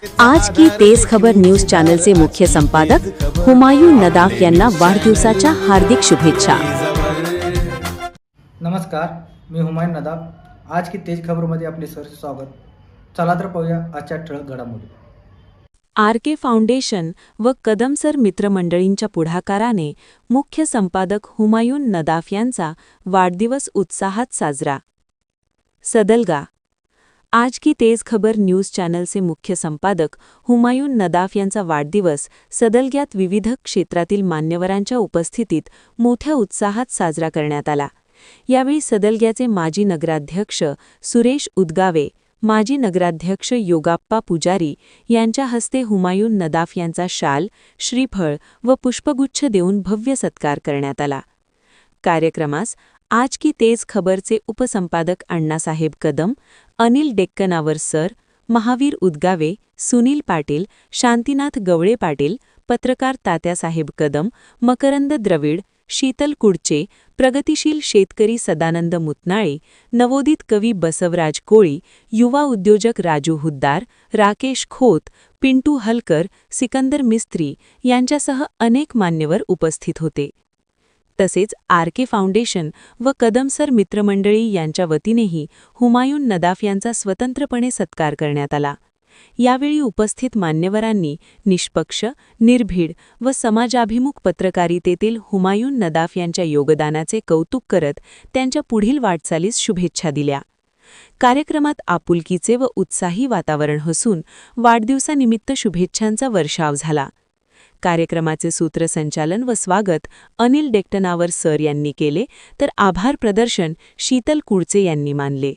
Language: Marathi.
आज की तेज खबर न्यूज चॅनलचे मुख्य संपादक हुमायून नदाफ यांना वाढदिवसाच्या हार्दिक शुभेच्छा। नमस्कार, मी हुमायून नदाफ। आज की तेज खबरमध्ये आपले सहर्ष स्वागत। चला तर पाहूया आजच्या ठळक घडामोडी। आरके फाउंडेशन व कदम सर मित्रमंडळींच्या पुढाकाराने मुख्य संपादक हुमायून नदाफ यांचा वाढदिवस उत्साहात साजरा। सदलगा। आज की तेज खबर न्यूज चॅनलचे मुख्य संपादक हुमायून नदाफ यांचा वाढदिवस सदलग्यात विविध क्षेत्रातील मान्यवरांच्या उपस्थितीत मोठ्या उत्साहात साजरा करण्यात आला। यावेळी सदलग्याचे माजी नगराध्यक्ष सुरेश उदगावे, माजी नगराध्यक्ष योगाप्पा पुजारी यांच्या हस्ते हुमायून नदाफ यांचा शाल, श्रीफळ व पुष्पगुच्छ देऊन भव्य सत्कार करण्यात आला। कार्यक्रमास आज की तेज खबरचे उपसंपादक अण्णासाहेब कदम, अनिल डेक्कनावर सर, महावीर उदगावे, सुनील पाटील, शांतीनाथ गवळे पाटील, पत्रकार तात्यासाहेब कदम, मकरंद द्रविड, शीतल कुडचे, प्रगतिशील शेतकरी सदानंद मुतनाळे, नवोदित कवी बसवराज कोळी, युवा उद्योजक राजू हुद्दार, राकेश खोत, पिंटू हलकर, सिकंदर मिस्त्री यांच्यासह अनेक मान्यवर उपस्थित होते। तसेच आरके फाउंडेशन व कदम सर मित्रमंडळी यांच्या वतीनेही हुमायून नदाफ यांचा स्वतंत्रपणे सत्कार करण्यात आला। यावेळी उपस्थित मान्यवरांनी निष्पक्ष, निर्भीड व समाजाभिमुख पत्रकारितेतील हुमायून नदाफ यांच्या योगदानाचे कौतुक करत त्यांच्या पुढील वाटचालीस शुभेच्छा दिल्या। कार्यक्रमात आपुलकीचे व उत्साही वातावरण हसून वाढदिवसानिमित्त शुभेच्छांचा वर्षाव झाला। कार्यक्रमाचे सूत्रसंचालन व स्वागत अनिल डेक्कनावर सर यांनी केले, तर आभार प्रदर्शन शीतल कुडचे यांनी मानले।